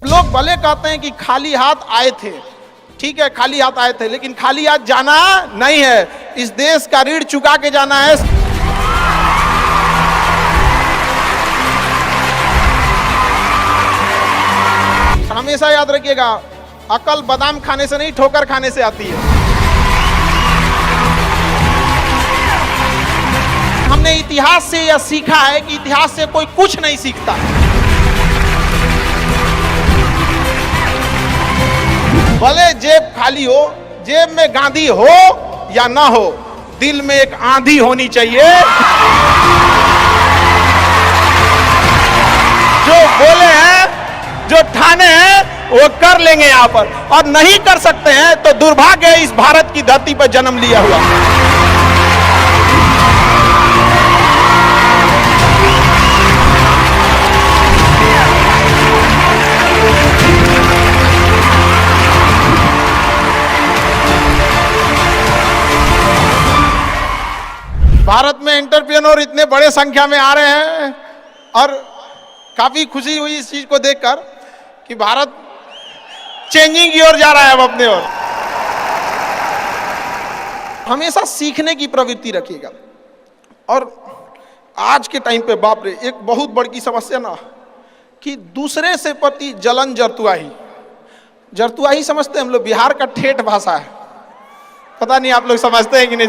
लोग भले कहते हैं कि खाली हाथ आए थे, ठीक है खाली हाथ आए थे, लेकिन खाली हाथ जाना नहीं है। इस देश का ऋण चुका के जाना है। हमेशा याद रखिएगा, अकल बादाम खाने से नहीं ठोकर खाने से आती है। हमने इतिहास से यह सीखा है कि इतिहास से कोई कुछ नहीं सीखता। भले जेब खाली हो, जेब में गांधी हो या ना हो, दिल में एक आंधी होनी चाहिए। जो बोले हैं, जो ठाने हैं, वो कर लेंगे यहां पर, और नहीं कर सकते हैं तो दुर्भाग्य है इस भारत की धरती पर जन्म लिया हुआ। भारत में एंटरप्रेन्योर इतने बड़े संख्या में आ रहे हैं और काफी खुशी हुई इस चीज को देखकर कि भारत चेंजिंग की ओर जा रहा है अब अपने ओर। हमेशा सीखने की प्रवृत्ति रखिएगा। और आज के टाइम पे बाप रे, एक बहुत बड़ी समस्या ना कि दूसरे से प्रति जलन जरतुआही समझते हैं हम लोग, बिहार का ठेठ भाषा है। पता नहीं आप लोग समझते हैं कि नहीं।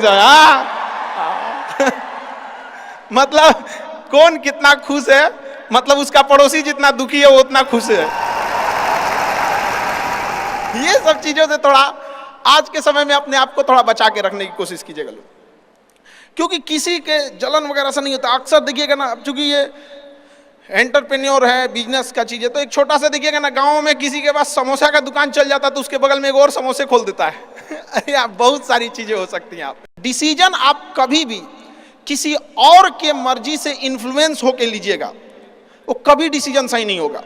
मतलब कौन कितना खुश है, मतलब उसका पड़ोसी जितना दुखी है वो उतना खुश है। ये सब चीजों से थोड़ा आज के समय में अपने आप को थोड़ा बचा के रखने की कोशिश कीजिएगा लोग, क्योंकि किसी के जलन वगैरह से नहीं होता। अक्सर देखिएगा ना, चूंकि ये एंटरप्रेन्योर है, बिजनेस का चीज है, तो एक छोटा सा देखिएगा ना, गांव में किसी के पास समोसा का दुकान चल जाता है तो उसके बगल में एक और समोसे खोल देता है। अरे आप बहुत सारी चीजें हो सकती हैं। आप डिसीजन आप कभी भी किसी और के मर्जी से इन्फ्लुएंस होके लीजिएगा, वो कभी डिसीजन सही नहीं होगा।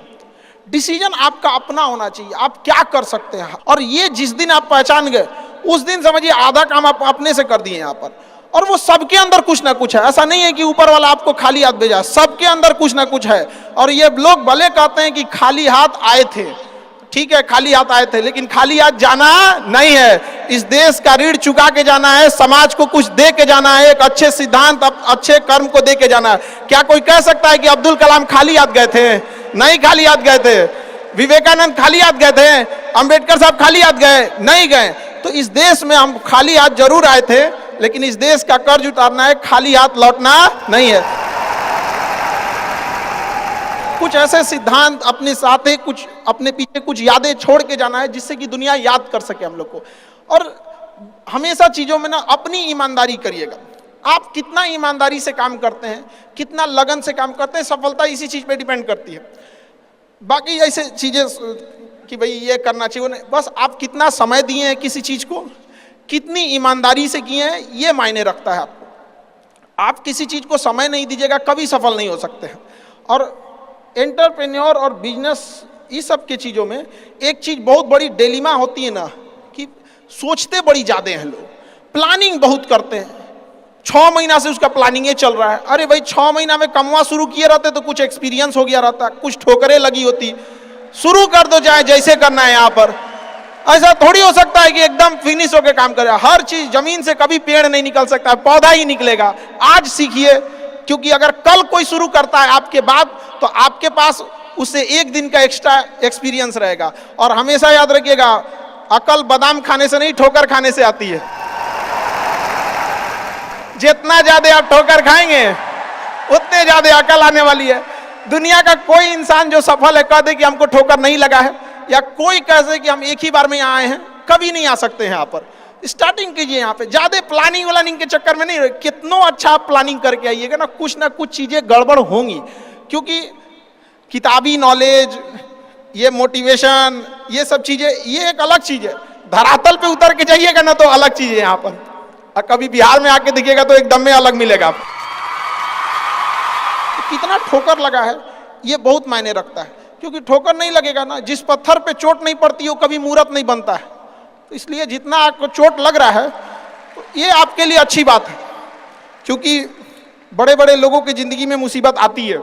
डिसीजन आपका अपना होना चाहिए, आप क्या कर सकते हैं। और ये जिस दिन आप पहचान गए, उस दिन समझिए आधा काम आप अपने से कर दिए यहाँ पर। और वो सबके अंदर कुछ ना कुछ है, ऐसा नहीं है कि ऊपर वाला आपको खाली हाथ भेजा, सबके अंदर कुछ ना कुछ है। और ये लोग भले कहते हैं कि खाली हाथ आए थे, ठीक है खाली हाथ आए थे, लेकिन खाली हाथ जाना नहीं है। इस देश का ऋण चुका के जाना है, समाज को कुछ दे के जाना है, एक अच्छे सिद्धांत, अच्छे कर्म को दे के जाना है। क्या कोई कह सकता है कि अब्दुल कलाम खाली हाथ गए थे? नहीं खाली हाथ गए थे। विवेकानंद खाली हाथ गए थे? अंबेडकर साहब खाली हाथ गए? नहीं गए। तो इस देश में हम खाली हाथ जरूर आए थे, लेकिन इस देश का कर्ज उतारना है, खाली हाथ लौटना नहीं है। कुछ ऐसे सिद्धांत अपने साथ है, कुछ अपने पीछे कुछ यादें छोड़ के जाना है, जिससे कि दुनिया याद कर सके हम लोग को। और हमेशा चीजों में ना अपनी ईमानदारी करिएगा। आप कितना ईमानदारी से काम करते हैं, कितना लगन से काम करते हैं, सफलता इसी चीज पे डिपेंड करती है। बाकी ऐसे चीजें कि भाई ये करना चाहिए, बस आप कितना समय दिए हैं किसी चीज को, कितनी ईमानदारी से किए हैं, ये मायने रखता है आपको। आप किसी चीज को समय नहीं दीजिएगा, कभी सफल नहीं हो सकते हैं। और एंटरप्रेन्योर और बिजनेस, इस सब के चीज़ों में एक चीज़ बहुत बड़ी डिलेमा होती है ना, कि सोचते बड़ी ज़्यादा हैं लोग, प्लानिंग बहुत करते हैं। 6 महीना से उसका प्लानिंग चल रहा है। अरे भाई 6 महीना में कमवा शुरू किए रहते तो कुछ एक्सपीरियंस हो गया रहता, कुछ ठोकरें लगी होती। शुरू कर दो, चाहे जैसे करना है। यहाँ पर ऐसा थोड़ी हो सकता है कि एकदम फिनिश होकर काम करे। हर चीज़, जमीन से कभी पेड़ नहीं निकल सकता, पौधा ही निकलेगा। आज सीखिए, क्योंकि अगर कल कोई शुरू करता है आपके बाद, तो आपके पास उससे एक दिन का एक्स्ट्रा एक्सपीरियंस रहेगा। और हमेशा याद रखिएगा, अकल बादाम खाने से नहीं ठोकर खाने से आती है। जितना ज्यादा आप ठोकर खाएंगे, उतने ज्यादा अकल आने वाली है। दुनिया का कोई इंसान जो सफल है कह दे कि हमको ठोकर नहीं लगा है, या कोई कह दे कि हम एक ही बार में यहाँ आए हैं, कभी नहीं आ सकते हैं। यहाँ पर स्टार्टिंग कीजिए, यहाँ पे ज्यादा प्लानिंग व्लानिंग के चक्कर में नहीं। कितना अच्छा आप प्लानिंग करके आइएगा ना कुछ चीजें गड़बड़ होंगी, क्योंकि किताबी नॉलेज, ये मोटिवेशन, ये सब चीजें, ये एक अलग चीज है। धरातल पे उतर के जाइएगा ना तो अलग चीज है यहाँ पर। और कभी बिहार में आके दिखेगा तो एकदम में अलग मिलेगा। तो कितना ठोकर लगा है ये बहुत मायने रखता है, क्योंकि ठोकर नहीं लगेगा ना, जिस पत्थर पे चोट नहीं पड़ती वो कभी मूर्त नहीं बनता है। तो इसलिए जितना आपको चोट लग रहा है, तो ये आपके लिए अच्छी बात है, क्योंकि बड़े बड़े लोगों की जिंदगी में मुसीबत आती है,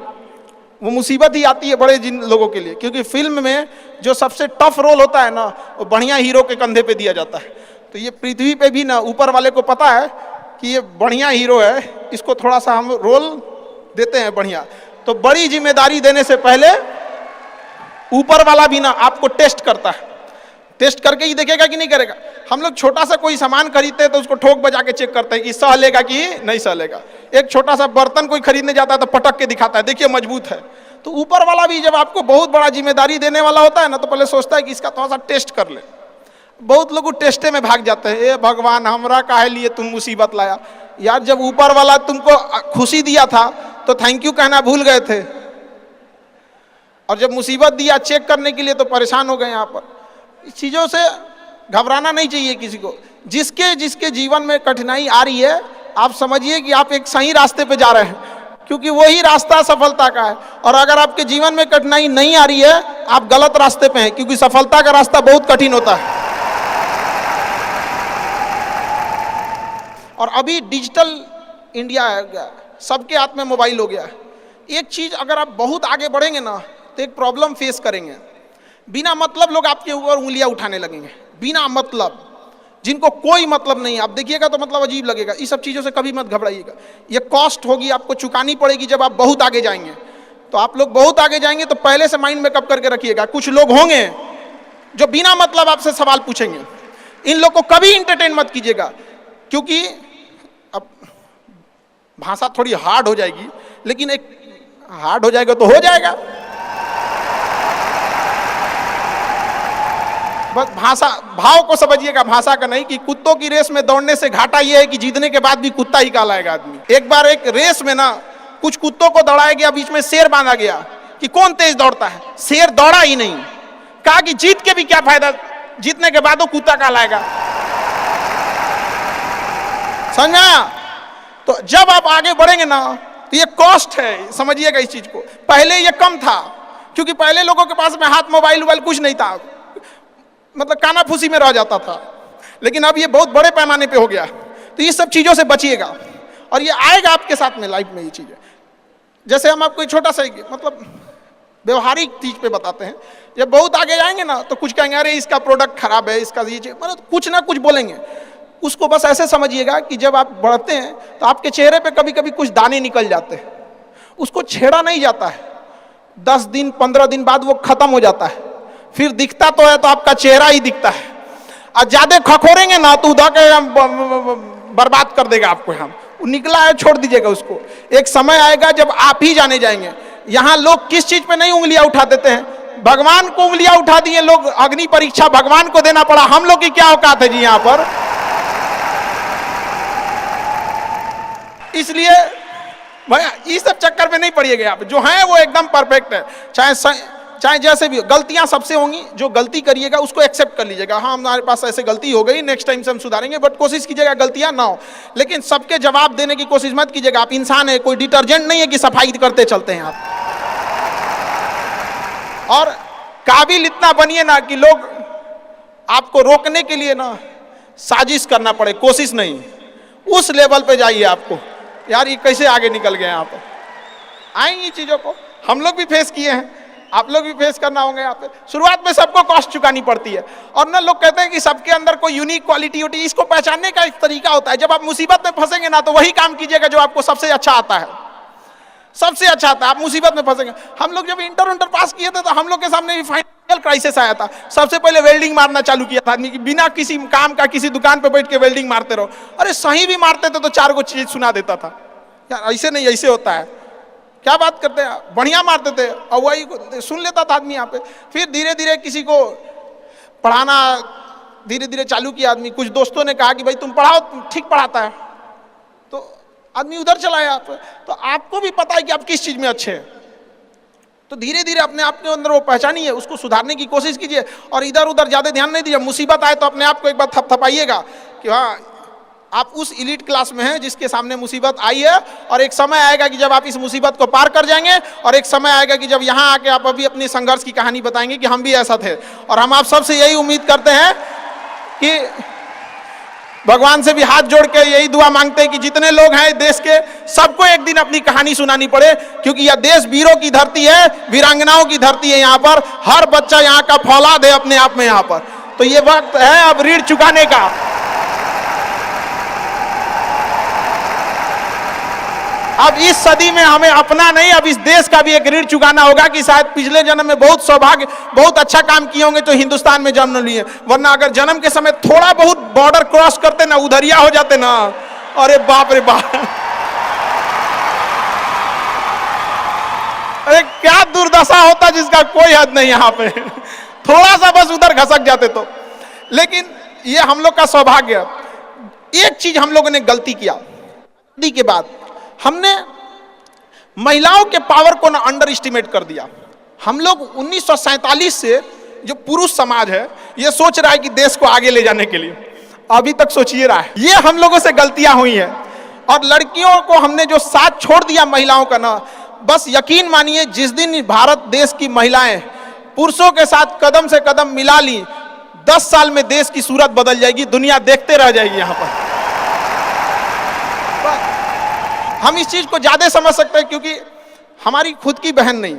वो मुसीबत ही आती है बड़े जिन लोगों के लिए, क्योंकि फिल्म में जो सबसे टफ रोल होता है ना, वो बढ़िया हीरो के कंधे पे दिया जाता है। तो ये पृथ्वी पे भी ना ऊपर वाले को पता है कि ये बढ़िया हीरो है, इसको थोड़ा सा हम रोल देते हैं बढ़िया। तो बड़ी जिम्मेदारी देने से पहले ऊपर वाला भी ना आपको टेस्ट करता है, टेस्ट करके ही देखेगा कि नहीं करेगा। हम लोग छोटा सा कोई सामान खरीदते हैं तो उसको ठोक बजा के चेक करते हैं कि सह लेगा कि नहीं सह लेगा। एक छोटा सा बर्तन कोई खरीदने जाता है तो पटक के दिखाता है, देखिए मजबूत है। तो ऊपर वाला भी जब आपको बहुत बड़ा जिम्मेदारी देने वाला होता है ना, तो पहले सोचता है कि इसका थोड़ा सा टेस्ट कर ले। बहुत लोग टेस्टे में भाग जाते हैं, ए भगवान हमरा काहे लिए तुम मुसीबत लाया। यार जब ऊपर वाला तुमको खुशी दिया था तो थैंक यू कहना भूल गए थे, और जब मुसीबत दिया चेक करने के लिए तो परेशान हो गए। यहाँ पर इस चीज़ों से घबराना नहीं चाहिए किसी को। जिसके जिसके जीवन में कठिनाई आ रही है, आप समझिए कि आप एक सही रास्ते पे जा रहे हैं, क्योंकि वही रास्ता सफलता का है। और अगर आपके जीवन में कठिनाई नहीं आ रही है, आप गलत रास्ते पे हैं, क्योंकि सफलता का रास्ता बहुत कठिन होता है। और अभी डिजिटल इंडिया है, सबके हाथ में मोबाइल हो गया है। एक चीज अगर आप बहुत आगे बढ़ेंगे ना, तो एक प्रॉब्लम फेस करेंगे। बिना मतलब लोग आपके ऊपर उंगलियां उठाने लगेंगे, बिना मतलब, जिनको कोई मतलब नहीं। आप देखिएगा तो मतलब अजीब लगेगा। इस सब चीज़ों से कभी मत घबराइएगा। ये कॉस्ट होगी, आपको चुकानी पड़ेगी जब आप बहुत आगे जाएंगे। तो आप लोग बहुत आगे जाएंगे तो पहले से माइंड में कब करके रखिएगा, कुछ लोग होंगे जो बिना मतलब आपसे सवाल पूछेंगे। इन लोग को कभी इंटरटेन मत कीजिएगा, क्योंकि अब भाषा थोड़ी हार्ड हो जाएगी, लेकिन एक हार्ड हो जाएगा तो हो जाएगा। बस भाषा, भाव को समझिएगा, भाषा का नहीं। कि कुत्तों की रेस में दौड़ने से घाटा यह है कि जीतने के बाद भी कुत्ता ही कहलाएगा आदमी। एक बार एक रेस में ना कुछ कुत्तों को दौड़ाया गया, बीच में शेर बांधा गया कि कौन तेज दौड़ता है। शेर दौड़ा ही नहीं, कहा कि जीत के भी क्या फायदा, जीतने के बाद वो कुत्ता कहलाएगा। समझा? तो जब आप आगे बढ़ेंगे ना, तो ये कॉस्ट है, समझिएगा इस चीज को। पहले ये कम था, क्योंकि पहले लोगों के पास में हाथ मोबाइल वोबाइल कुछ नहीं था, मतलब कानाफूसी में रह जाता था। लेकिन अब ये बहुत बड़े पैमाने पे हो गया। तो ये सब चीज़ों से बचिएगा, और ये आएगा आपके साथ में लाइफ में ये चीज़ें। जैसे हम आपको छोटा सा मतलब व्यवहारिक चीज़ पे बताते हैं। जब बहुत आगे जाएंगे ना, तो कुछ कहेंगे अरे इसका प्रोडक्ट खराब है, इसका ये चीज़, मतलब कुछ ना कुछ बोलेंगे। उसको बस ऐसे समझिएगा कि जब आप बढ़ते हैं तो आपके चेहरे पे कभी कभी कुछ दाने निकल जाते हैं, उसको छेड़ा नहीं जाता है। 10 दिन 15 दिन बाद वो खत्म हो जाता है, फिर दिखता तो है तो आपका चेहरा ही दिखता है। और ज्यादा खखोरेंगे ना तो उधर के बर्बाद कर देगा आपको। हम निकला है, छोड़ दीजिएगा उसको। एक समय आएगा जब आप ही जाने जाएंगे। यहाँ लोग किस चीज पे नहीं उंगलियां उठा देते हैं, भगवान को उंगलियां उठा दिए लोग। अग्नि परीक्षा भगवान को देना पड़ा, हम लोग की क्या औकात है जी यहाँ पर। इसलिए भैया इस सब चक्कर में नहीं पड़िएगा आप। जो है वो एकदम परफेक्ट है, चाहे जैसे भी हो। गलतियां सबसे होंगी, जो गलती करिएगा उसको एक्सेप्ट कर लीजिएगा। हाँ हमारे पास ऐसे गलती हो गई, नेक्स्ट टाइम से हम सुधारेंगे, बट कोशिश कीजिएगा गलतियां ना हो। लेकिन सबके जवाब देने की कोशिश मत कीजिएगा। आप इंसान है, कोई डिटर्जेंट नहीं है कि सफाई करते चलते हैं आप। और काबिल इतना बनिए ना कि लोग आपको रोकने के लिए ना साजिश करना पड़े, कोशिश नहीं। उस लेवल पे जाइए। आपको यार ये कैसे आगे निकल गए यहाँ पर। आएंगी चीजों को हम लोग भी फेस किए हैं, आप लोग भी फेस करना होंगे। यहाँ पे शुरुआत में सबको कॉस्ट चुकानी पड़ती है। और ना लोग कहते हैं कि सबके अंदर कोई यूनिक क्वालिटी होती है। इसको पहचानने का एक तरीका होता है। जब आप मुसीबत में फंसेंगे ना, तो वही काम कीजिएगा जो आपको सबसे अच्छा आता है, सबसे अच्छा आता है। आप मुसीबत में फंसेंगे। हम लोग जब इंटर पास किए थे तो हम लोग के सामने भी फाइनेंशियल क्राइसिस आया था। सबसे पहले वेल्डिंग मारना चालू किया था आदमी की, बिना किसी काम का किसी दुकान पे बैठ के वेल्डिंग मारते रहो। अरे सही भी मारते थे तो 4 गो चीज सुना देता था। यार ऐसे नहीं, ऐसे होता है, क्या बात करते हैं। बढ़िया मारते थे और वही सुन लेता था आदमी यहाँ पे। फिर धीरे धीरे किसी को पढ़ाना धीरे धीरे चालू किया आदमी। कुछ दोस्तों ने कहा कि भाई तुम पढ़ाओ, ठीक पढ़ाता है, तो आदमी उधर चला गया। तो आपको भी पता है कि आप किस चीज में अच्छे हैं। तो धीरे धीरे अपने आप के अंदर वो पहचानिए, उसको सुधारने की कोशिश कीजिए और इधर उधर ज्यादा ध्यान नहीं दीजिए। मुसीबत आए तो अपने आप को एक बार थपथपाइएगा कि हाँ आप उस इलीट क्लास में हैं जिसके सामने मुसीबत आई है। और एक समय आएगा कि जब आप इस मुसीबत को पार कर जाएंगे, और एक समय आएगा कि जब यहाँ आके आप अभी अपनी संघर्ष की कहानी बताएंगे कि हम भी ऐसा थे। और हम आप सबसे यही उम्मीद करते हैं कि भगवान से भी हाथ जोड़ के यही दुआ मांगते हैं कि जितने लोग हैं देश के, सबको एक दिन अपनी कहानी सुनानी पड़े, क्योंकि यह देश वीरों की धरती है, वीरांगनाओं की धरती है। यहाँ पर हर बच्चा यहाँ का फौलाद है अपने आप में। यहाँ पर तो ये वक्त है अब ऋण चुकाने का। अब इस सदी में हमें अपना नहीं, अब इस देश का भी एक ऋण चुकाना होगा कि शायद पिछले जन्म में बहुत सौभाग्य, बहुत अच्छा काम किए होंगे तो हिंदुस्तान में जन्म लिए, वरना अगर जन्म के समय थोड़ा बहुत बॉर्डर क्रॉस करते ना, उधरिया हो जाते ना, अरे बाप रे बाप, अरे क्या दुर्दशा होता जिसका कोई हद नहीं। यहाँ पे थोड़ा सा बस उधर घसक जाते तो। लेकिन ये हम लोग का सौभाग्य। एक चीज हम लोगों ने गलती किया के बाद, हमने महिलाओं के पावर को ना अंडर एस्टिमेट कर दिया। हम लोग 1947 से जो पुरुष समाज है ये सोच रहा है कि देश को आगे ले जाने के लिए, अभी तक सोचिए रहा है। ये हम लोगों से गलतियां हुई हैं। और लड़कियों को हमने जो साथ छोड़ दिया महिलाओं का ना, बस यकीन मानिए जिस दिन भारत देश की महिलाएं पुरुषों के साथ कदम से कदम मिला ली, 10 साल में देश की सूरत बदल जाएगी, दुनिया देखते रह जाएगी। यहाँ पर हम इस चीज को ज्यादा समझ सकते हैं क्योंकि हमारी खुद की बहन नहीं,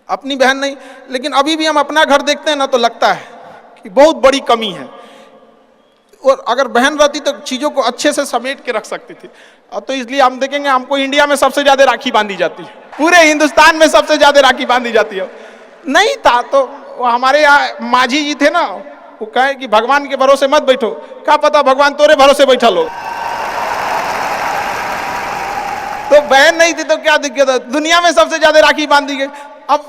अपनी बहन नहीं, लेकिन अभी भी हम अपना घर देखते हैं ना तो लगता है कि बहुत बड़ी कमी है। और अगर बहन रहती तो चीजों को अच्छे से समेट के रख सकती थी। अब तो इसलिए हम देखेंगे हमको इंडिया में सबसे ज्यादा राखी बांधी जाती है, पूरे हिंदुस्तान में सबसे ज्यादा राखी बांधी जाती है। नहीं था तो हमारे यहाँ माझी जी थे ना, वो कहे कि भगवान के भरोसे मत बैठो, क्या पता भगवान तोरे भरोसे बैठा लो। तो बहन नहीं थी तो क्या दिक्कत है, दुनिया में सबसे ज्यादा राखी बांधी गई। अब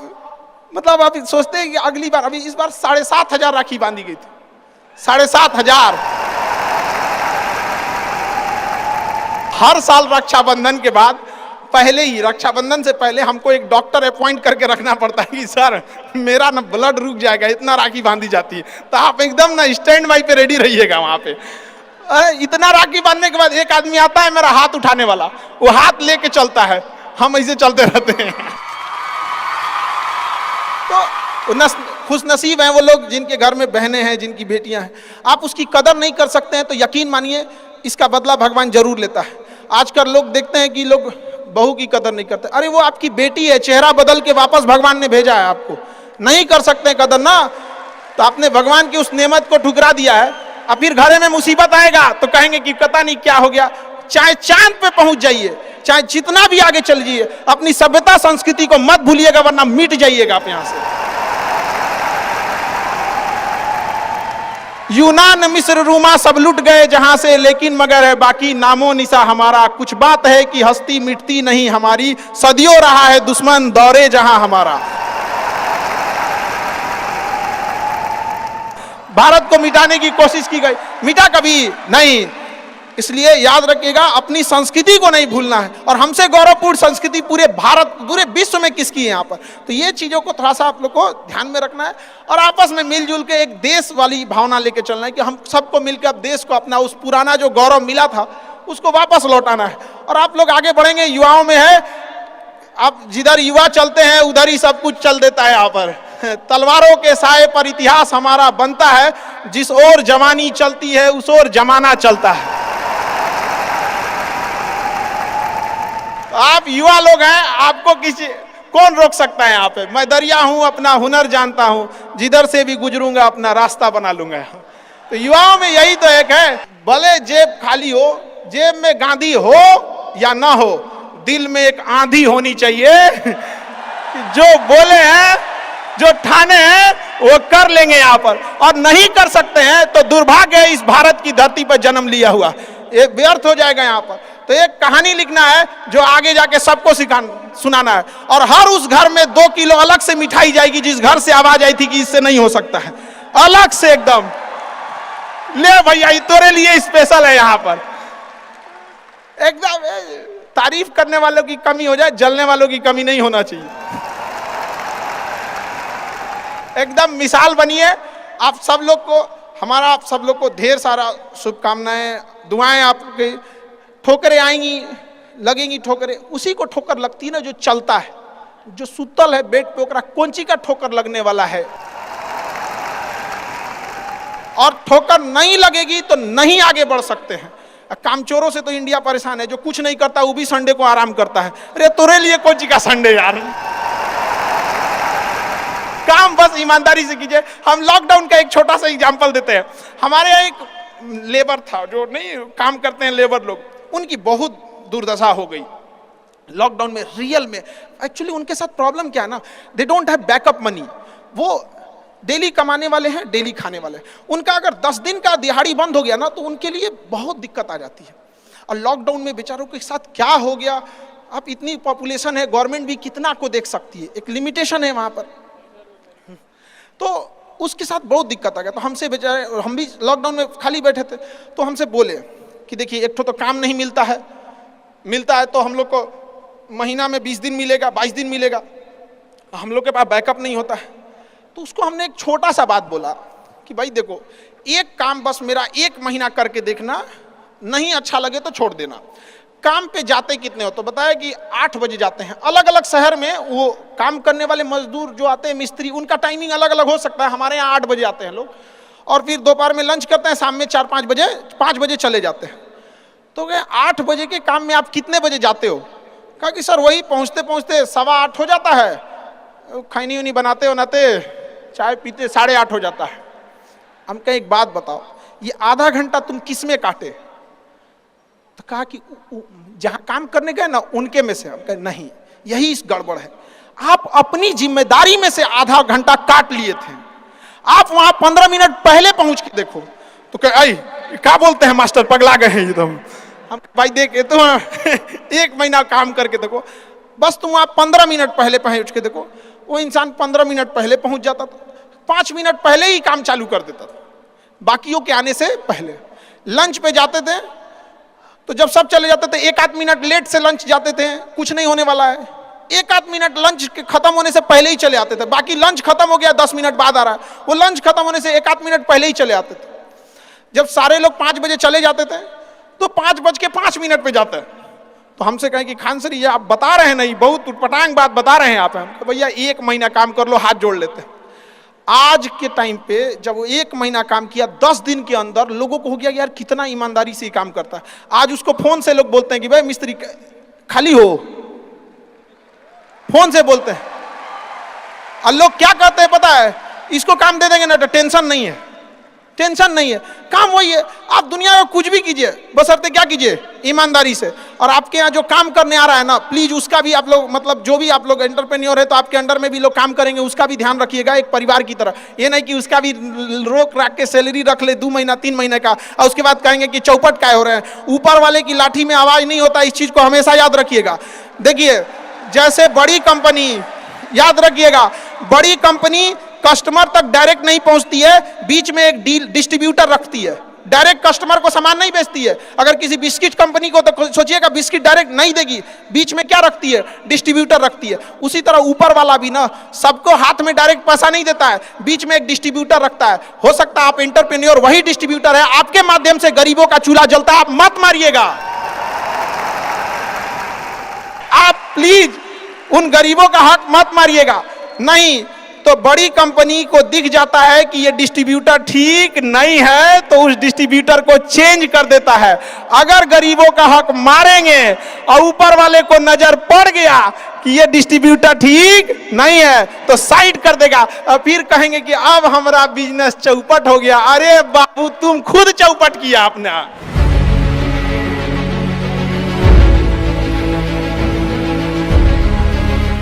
मतलब आप सोचते हैं कि अगली बार, अभी इस बार 7,500 राखी बांधी गई थी, 7,500। हर साल रक्षाबंधन के बाद, पहले ही रक्षाबंधन से पहले हमको एक डॉक्टर अपॉइंट करके रखना पड़ता है कि सर मेरा ना ब्लड रुक जाएगा, इतना राखी बांधी जाती है। तो आप एकदम ना स्टैंड बाई पे रेडी रहिएगा वहां पे। इतना राखी बांधने के बाद एक आदमी आता है मेरा हाथ उठाने वाला, वो हाथ लेके चलता है, हम ऐसे चलते रहते हैं। तो खुश नसीब हैं वो लोग जिनके घर में बहनें हैं, जिनकी बेटियां हैं। आप उसकी कदर नहीं कर सकते हैं तो यकीन मानिए इसका बदला भगवान जरूर लेता है। आजकल लोग देखते हैं कि लोग बहू की कदर नहीं करते। अरे वो आपकी बेटी है, चेहरा बदल के वापस भगवान ने भेजा है आपको, नहीं कर सकते कदर ना, तो आपने भगवान की उस नेमत को ठुकरा दिया है। अब फिर घरे में मुसीबत आएगा तो कहेंगे कि पता नहीं क्या हो गया। चाहे चांद पे पहुंच जाइए, चाहे जितना भी आगे चल जाइए, अपनी सभ्यता संस्कृति को मत भूलिएगा वरना मिट जाइएगा आप यहां से। यूनान मिस्र रूमा सब लुट गए जहां से, लेकिन मगर है बाकी नामो निशा हमारा। कुछ बात है कि हस्ती मिटती नहीं हमारी, सदियों रहा है दुश्मन दौरे जहां हमारा। भारत को मिटाने की कोशिश की गई, मिटा कभी नहीं। इसलिए याद रखिएगा अपनी संस्कृति को नहीं भूलना है। और हमसे गौरवपूर्ण संस्कृति पूरे भारत, पूरे विश्व में किसकी है यहाँ पर, तो ये चीजों को थोड़ा सा आप लोग को ध्यान में रखना है और आपस में मिलजुल के एक देश वाली भावना लेके चलना है कि हम सबको मिलकर अब देश को अपना उस पुराना जो गौरव मिला था उसको वापस लौटाना है। और आप लोग आगे बढ़ेंगे, युवाओं में है, आप जिधर युवा चलते हैं उधर ही सब कुछ चल देता है। यहाँ पर तलवारों के साए पर इतिहास हमारा बनता है, जिस ओर जवानी चलती है उस ओर जमाना चलता है। आप युवा लोग हैं, आपको किसी कौन रोक सकता है यहाँ पे। मैं दरिया हूं, अपना हुनर जानता हूं, जिधर से भी गुजरूंगा अपना रास्ता बना लूंगा। तो युवाओं में यही तो एक है, भले जेब खाली हो, जेब में गांधी हो या ना हो, दिल में एक आंधी होनी चाहिए कि जो बोले हैं, जो ठाने हैं वो कर लेंगे यहाँ पर। और नहीं कर सकते हैं तो दुर्भाग्य है इस भारत की धरती पर जन्म लिया हुआ, ये व्यर्थ हो जाएगा यहाँ पर। तो एक कहानी लिखना है जो आगे जाके सबको सुनाना है। और हर उस घर में 2 किलो अलग से मिठाई जाएगी जिस घर से आवाज आई थी कि इससे नहीं हो सकता है, अलग से एकदम ले भैया ये तेरे लिए स्पेशल है। यहाँ पर एकदम तारीफ करने वालों की कमी हो जाए, जलने वालों की कमी नहीं होना चाहिए। एकदम मिसाल बनिए। आप सब लोग को, हमारा आप सब लोग को ढेर सारा शुभकामनाएं, दुआएं। आपके ठोकरें आएंगी, लगेंगी ठोकरें, उसी को ठोकर लगती है ना जो चलता है, जो सुतल है बेड पे, ओकरा कौंची का ठोकर लगने वाला है। और ठोकर नहीं लगेगी तो नहीं आगे बढ़ सकते हैं। कामचोरों से तो इंडिया परेशान है, जो कुछ नहीं करता वो भी संडे को आराम करता है। अरे तोरे लिए कोची का संडे यार, काम बस ईमानदारी से कीजिए। हम लॉकडाउन का एक छोटा सा एग्जांपल देते हैं। हमारे यहाँ एक लेबर था, जो नहीं काम करते हैं लेबर लोग, उनकी बहुत दुर्दशा हो गई लॉकडाउन में। रियल में एक्चुअली उनके साथ प्रॉब्लम क्या है ना, they don't have backup money. वो डेली कमाने वाले हैं, डेली खाने वाले हैं। उनका अगर 10 दिन का दिहाड़ी बंद हो गया ना तो उनके लिए बहुत दिक्कत आ जाती है। और लॉकडाउन में बेचारों के साथ क्या हो गया, आप इतनी पॉपुलेशन है, गवर्नमेंट भी कितना को देख सकती है, एक लिमिटेशन है वहां पर, तो उसके साथ बहुत दिक्कत आ गया। तो हमसे बेचारे, हम भी लॉकडाउन में खाली बैठे थे, तो हमसे बोले कि देखिए एक तो काम नहीं मिलता है, मिलता है तो हम लोग को महीना में 20 दिन मिलेगा, 22 दिन मिलेगा, हम लोग के पास बैकअप नहीं होता है। तो उसको हमने एक छोटा सा बात बोला कि भाई देखो, एक काम बस मेरा 1 महीना करके देखना, नहीं अच्छा लगे तो छोड़ देना। काम पे जाते कितने हो, तो बताया कि 8 बजे जाते हैं। अलग अलग शहर में वो काम करने वाले मजदूर जो आते हैं, मिस्त्री, उनका टाइमिंग अलग अलग हो सकता है। हमारे यहाँ 8 बजे आते हैं लोग, और फिर दोपहर में लंच करते हैं, शाम में 4-5 बजे 5 बजे चले जाते हैं। तो कहे 8 बजे के काम में आप कितने बजे जाते हो? कहा कि सर वही पहुँचते पहुँचते 7:15 हो जाता है, खैनी उनी बनाते बनाते चाय पीते 8:30 हो जाता है। हम कहे एक बात बताओ, ये आधा घंटा तुम किस में काटे? तो कहा कि जहां काम करने गए ना उनके में से। हम कहे नहीं, यही इस गड़बड़ है। आप अपनी जिम्मेदारी में से आधा घंटा काट लिए थे, आप वहां 15 मिनट पहले पहुंच के देखो। तो कहे क्या बोलते हैं मास्टर, पगला गए हैं एकदम। हम भाई देख तो 1 महीना काम करके देखो, बस तुम वहां 15 मिनट पहले पहुंच के देखो। वो इंसान 15 मिनट पहले पहुंच जाता था, 5 मिनट पहले ही काम चालू कर देता था, बाकियों के आने से पहले। लंच पे जाते थे तो जब सब चले जाते थे, 1-8 मिनट लेट से लंच जाते थे, कुछ नहीं होने वाला है। 1-8 मिनट लंच के खत्म होने से पहले ही चले आते थे। बाकी लंच खत्म हो गया 10 मिनट बाद आ रहा है, वो लंच खत्म होने से 1-8 मिनट पहले ही चले आते थे। जब सारे लोग 5 बजे चले जाते थे तो 5:05 पे जाते हैं। तो हमसे कहें कि खान सर ये आप बता रहे हैं नहीं, बहुत उटपटांग बात बता रहे हैं आप। तो भैया 1 महीना काम कर लो, हाथ जोड़ लेते हैं। आज के टाइम पे जब वो 1 महीना काम किया, 10 दिन के अंदर लोगों को हो गया यार कितना ईमानदारी से काम करता है। आज उसको फोन से लोग बोलते हैं कि भाई मिस्त्री खाली हो, फोन से बोलते हैं। और लोग क्या कहते हैं पता है, इसको काम दे देंगे ना तो टेंशन नहीं है, टेंशन नहीं है, काम वही है। आप दुनिया में कुछ भी कीजिए, बशर्ते क्या कीजिए, ईमानदारी से। और आपके यहाँ जो काम करने आ रहा है ना, प्लीज उसका भी आप लोग, मतलब जो भी आप लोग एंटरप्रेन्योर है तो आपके अंडर में भी लोग काम करेंगे, उसका भी ध्यान रखिएगा एक परिवार की तरह। ये नहीं कि उसका भी रोक रख के सैलरी रख ले 2 महीना 3 महीने का, और उसके बाद कहेंगे कि चौपट काय हो रहे हैं। ऊपर वाले की लाठी में आवाज नहीं होता, इस चीज को हमेशा याद रखिएगा। देखिए जैसे बड़ी कंपनी, याद रखिएगा, बड़ी कंपनी कस्टमर तक डायरेक्ट नहीं पहुंचती है, बीच में एक डिस्ट्रीब्यूटर रखती है, डायरेक्ट कस्टमर को सामान नहीं बेचती है। अगर किसी बिस्किट कंपनी को, तो सोचिएगा बिस्किट डायरेक्ट नहीं देगी, बीच में क्या रखती है, डिस्ट्रीब्यूटर रखती है। उसी तरह ऊपर वाला भी ना सबको हाथ में डायरेक्ट पैसा नहीं देता है, बीच में एक डिस्ट्रीब्यूटर रखता है। हो सकता है आप एंटरप्रेन्योर वही डिस्ट्रीब्यूटर है, आपके माध्यम से गरीबों का चूल्हा जलता है, आप मत मारिएगा। आप प्लीज उन गरीबों का हक मत मारिएगा, नहीं तो बड़ी कंपनी को दिख जाता है कि ये डिस्ट्रीब्यूटर ठीक नहीं है तो उस डिस्ट्रीब्यूटर को चेंज कर देता है। अगर गरीबों का हक मारेंगे और ऊपर वाले को नजर पड़ गया कि ये डिस्ट्रीब्यूटर ठीक नहीं है तो साइड कर देगा, और फिर कहेंगे कि अब हमारा बिजनेस चौपट हो गया। अरे बाबू तुम खुद चौपट किया अपना।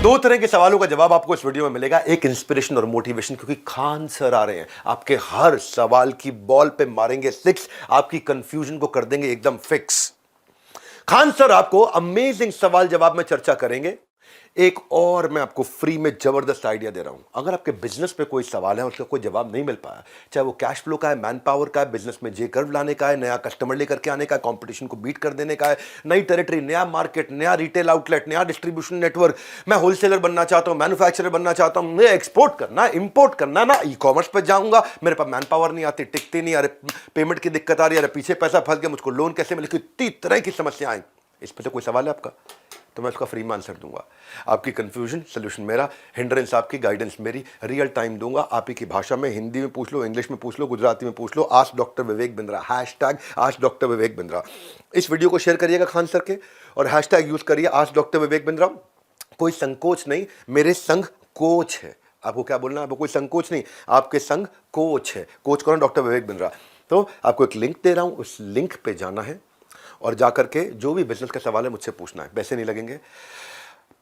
दो तरह के सवालों का जवाब आपको इस वीडियो में मिलेगा, एक इंस्पिरेशन और मोटिवेशन, क्योंकि खान सर आ रहे हैं, आपके हर सवाल की बॉल पे मारेंगे 6, आपकी कंफ्यूजन को कर देंगे एकदम फिक्स। खान सर आपको अमेजिंग सवाल जवाब में चर्चा करेंगे। एक और मैं आपको फ्री में जबरदस्त आइडिया दे रहा हूं, अगर आपके बिजनेस पे कोई सवाल है और उसका कोई जवाब नहीं मिल पाया, चाहे वो कैश फ्लो का है, मैन पावर का है, बिजनेस में जे कर्व लाने का है, नया कस्टमर लेकर के आने का है, कंपटीशन को बीट कर देने का है, नई टेरिटरी, नया मार्केट, नया रिटेल आउटलेट, नया डिस्ट्रीब्यूशन नेटवर्क, मैं होलसेलर बनना चाहता हूं, मैन्युफैक्चरर बनना चाहता हूं, मैं एक्सपोर्ट करना, इंपोर्ट करना, ना ई कॉमर्स पर जाऊंगा, मेरे पास मैन पावर नहीं आती, टिकती नहीं, अरे पेमेंट की दिक्कत आ रही है, अरे पीछे पैसा फंस गया, मुझको लोन कैसे मिले, कितनी तरह की समस्याएं। इस पर से कोई सवाल है आपका? तो मैं उसका फ्री में आंसर दूंगा। आपकी कंफ्यूजन सोल्यूशन मेरा, हिंड्रेंस आपकी, गाइडेंस मेरी, रियल टाइम दूंगा आप ही की भाषा में। हिंदी में पूछ लो, इंग्लिश में पूछ लो, गुजराती में पूछ लो। Ask doctor Vivek Bindra, hashtag ask doctor Vivek Bindra. इस वीडियो को शेयर करिएगा खान सर के और हैशटैग यूज करिए आस्क डॉक्टर विवेक बिंद्रा। कोई संकोच नहीं, मेरे संग कोच है। आपको क्या बोलना है? आपको कोई संकोच नहीं, आपके संग कोच है। कोच कौन? डॉक्टर विवेक बिंद्रा। तो आपको एक लिंक दे रहा हूं, उस लिंक पे जाना है और जाकर के जो भी बिजनेस का सवाल है मुझसे पूछना है, पैसे नहीं लगेंगे।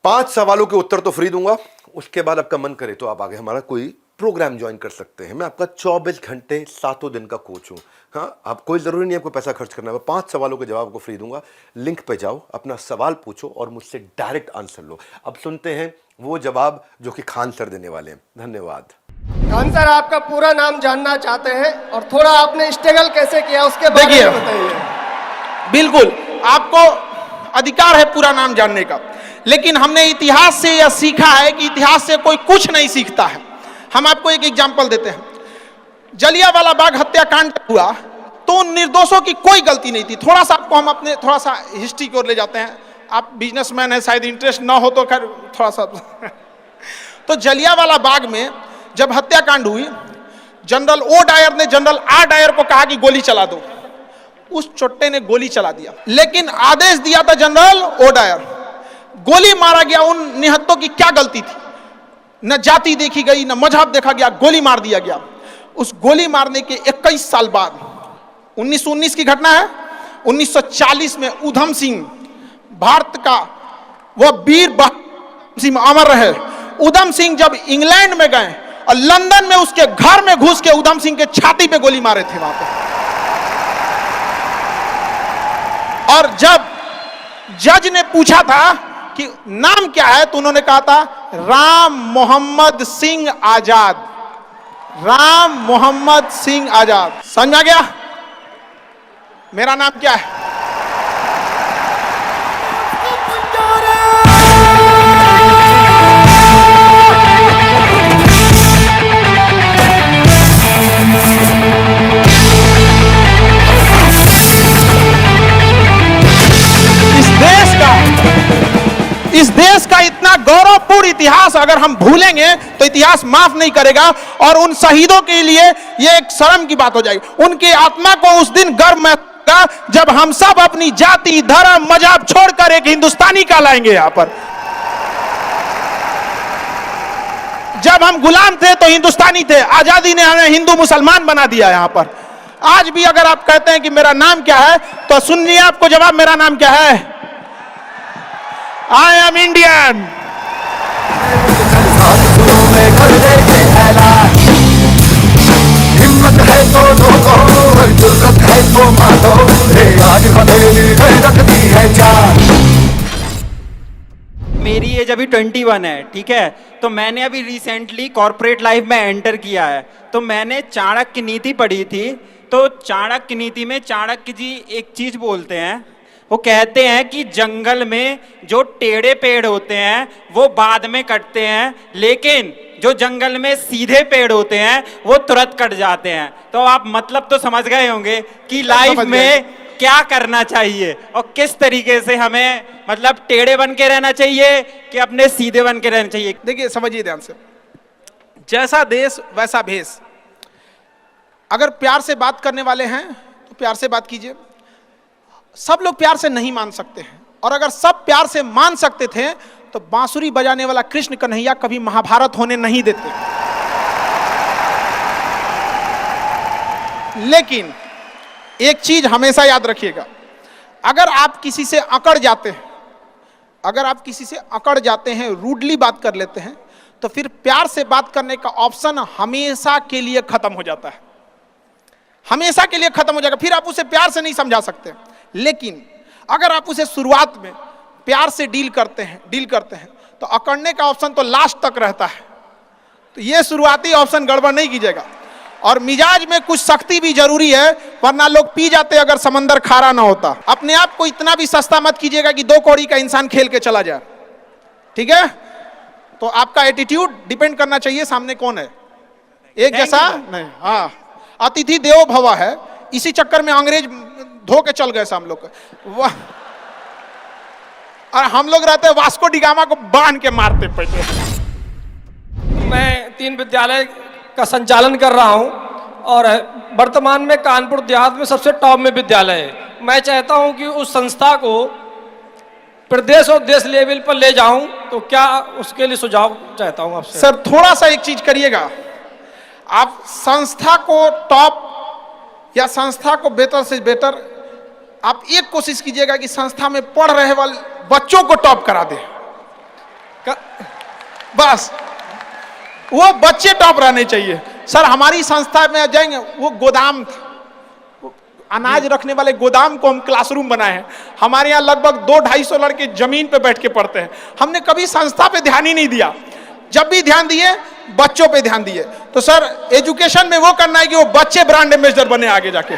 5 सवालों के उत्तर तो फ्री दूंगा, उसके बाद आपका मन करे तो आप आगे हमारा कोई प्रोग्राम ज्वाइन कर सकते हैं। मैं आपका 24 घंटे 7 दिन का कोच हूं। हाँ, आप कोई जरूरी नहीं आपको पैसा खर्च करना है। 5 सवालों के जवाब आपको फ्री दूंगा। लिंक पे जाओ, अपना सवाल पूछो और मुझसे डायरेक्ट आंसर लो। अब सुनते हैं वो जवाब जो कि खान सर देने वाले हैं। धन्यवाद। खान सर, आपका पूरा नाम जानना चाहते हैं और थोड़ा आपने स्ट्रगल कैसे किया उसके बारे देखिए, में बताइए। बिल्कुल आपको अधिकार है पूरा नाम जानने का, लेकिन हमने इतिहास से यह सीखा है कि इतिहास से कोई कुछ नहीं सीखता है। हम आपको एक एग्जांपल देते हैं। जलियांवाला बाग हत्याकांड हुआ तो उन निर्दोषों की कोई गलती नहीं थी। थोड़ा सा आपको हम अपने थोड़ा सा हिस्ट्री की ओर ले जाते हैं। आप बिजनेसमैन हैं, शायद इंटरेस्ट ना हो तो खैर थोड़ा सा तो जलियांवाला बाग में जब हत्याकांड हुई, जनरल ओ डायर ने जनरल आर डायर को कहा कि गोली चला दो। उस चोट्टे ने गोली चला दिया, लेकिन आदेश दिया था जनरल ओ डायर। गोली मारा गया। उन निहत्तों की क्या गलती थी? न जाति देखी गई, न मजहब देखा गया, गोली मार दिया गया। उस गोली मारने के 21 साल बाद 1919 की घटना है, 1940 में उधम सिंह, भारत का वह वीर सिंह अमर रहे। उधम सिंह जब इंग्लैंड में गए और लंदन में उसके घर में घुस के उधम सिंह के छाती पे गोली मारे थे वहां पे। और जब जज ने पूछा था कि नाम क्या है, तो उन्होंने कहा था राम मोहम्मद सिंह आजाद। राम मोहम्मद सिंह आजाद। समझ आ गया मेरा नाम क्या है? इस देश का इतना गौरवपूर्ण इतिहास अगर हम भूलेंगे तो इतिहास माफ नहीं करेगा। और उन शहीदों के लिए यह एक शर्म की बात हो जाएगी। उनकी आत्मा को उस दिन गर्व महसूस होगा जब हम सब अपनी जाति, धर्म, मजहब छोड़कर एक हिंदुस्तानी कहलाएंगे। यहां पर जब हम गुलाम थे तो हिंदुस्तानी थे। आजादी ने हमें हिंदू मुसलमान बना दिया। यहां पर आज भी अगर आप कहते हैं कि मेरा नाम क्या है, तो सुनिए आपको जवाब, मेरा नाम क्या है? I am Indian. हिम्मत है तो ठोको, जुर्रत है तो मारो, आज हथेली में रखती है जान। मेरी एज अभी 21 है, ठीक है। तो मैंने अभी रिसेंटली कॉर्पोरेट लाइफ में एंटर किया है। तो मैंने चाणक्य नीति पढ़ी थी। तो चाणक्य नीति में चाणक्य जी एक चीज बोलते हैं, वो कहते हैं कि जंगल में जो टेढ़े पेड़ होते हैं वो बाद में कटते हैं, लेकिन जो जंगल में सीधे पेड़ होते हैं वो तुरंत कट जाते हैं। तो आप मतलब तो समझ गए होंगे कि लाइफ में क्या करना चाहिए और किस तरीके से हमें मतलब टेढ़े बन के रहना चाहिए कि अपने सीधे बन के रहना चाहिए। देखिए, समझिए ध्यान से, जैसा देश वैसा भेष। अगर प्यार से बात करने वाले हैं तो प्यार से बात कीजिए। सब लोग प्यार से नहीं मान सकते हैं, और अगर सब प्यार से मान सकते थे तो बांसुरी बजाने वाला कृष्ण कन्हैया कभी महाभारत होने नहीं देते। लेकिन एक चीज हमेशा याद रखिएगा, अगर आप किसी से अकड़ जाते हैं, अगर आप किसी से अकड़ जाते हैं, रूडली बात कर लेते हैं, तो फिर प्यार से बात करने का ऑप्शन हमेशा के लिए खत्म हो जाता है। हमेशा के लिए खत्म हो जाएगा। फिर आप उसे प्यार से नहीं समझा सकते। लेकिन अगर आप उसे शुरुआत में प्यार से डील करते हैं तो अकड़ने का ऑप्शन तो लास्ट तक रहता है। तो ये शुरुआती ऑप्शन गड़बड़ नहीं कीजिएगा। और मिजाज में कुछ सख्ती भी जरूरी है, वरना लोग पी जाते अगर समंदर खारा ना होता। अपने आप को इतना भी सस्ता मत कीजिएगा कि 2 कौड़ी का इंसान खेल के चला जाए, ठीक है। तो आपका एटीट्यूड डिपेंड करना चाहिए सामने कौन है, एक जैसा नहीं। हाँ, अतिथि देवो भव है, इसी चक्कर में अंग्रेज धो के चल गए हम लोग। और हम लोग रहते हैं वास्को डिगामा को बांध के मारते पहले। मैं 3 विद्यालय का संचालन कर रहा हूं और वर्तमान में कानपुर देहात में सबसे टॉप में विद्यालय है। मैं चाहता हूं कि उस संस्था को प्रदेश और देश लेवल पर ले जाऊं, तो क्या उसके लिए सुझाव चाहता हूं आपसे। सर थोड़ा सा एक चीज करिएगा, आप संस्था को टॉप या संस्था को बेहतर से बेहतर आप एक कोशिश कीजिएगा कि संस्था में पढ़ रहे वाले बच्चों को टॉप करा दे। बस वो बच्चे टॉप रहने चाहिए। सर हमारी संस्था में जाएंगे, वो गोदाम था, अनाज रखने वाले गोदाम को हम क्लासरूम बनाए हैं। हमारे यहाँ लगभग 200-250 लड़के जमीन पे बैठ के पढ़ते हैं। हमने कभी संस्था पे ध्यान ही नहीं दिया, जब भी ध्यान दिए बच्चों पे ध्यान दिए। तो सर एजुकेशन में वो करना है कि वो बच्चे ब्रांड एम्बेसडर बने आगे जाके।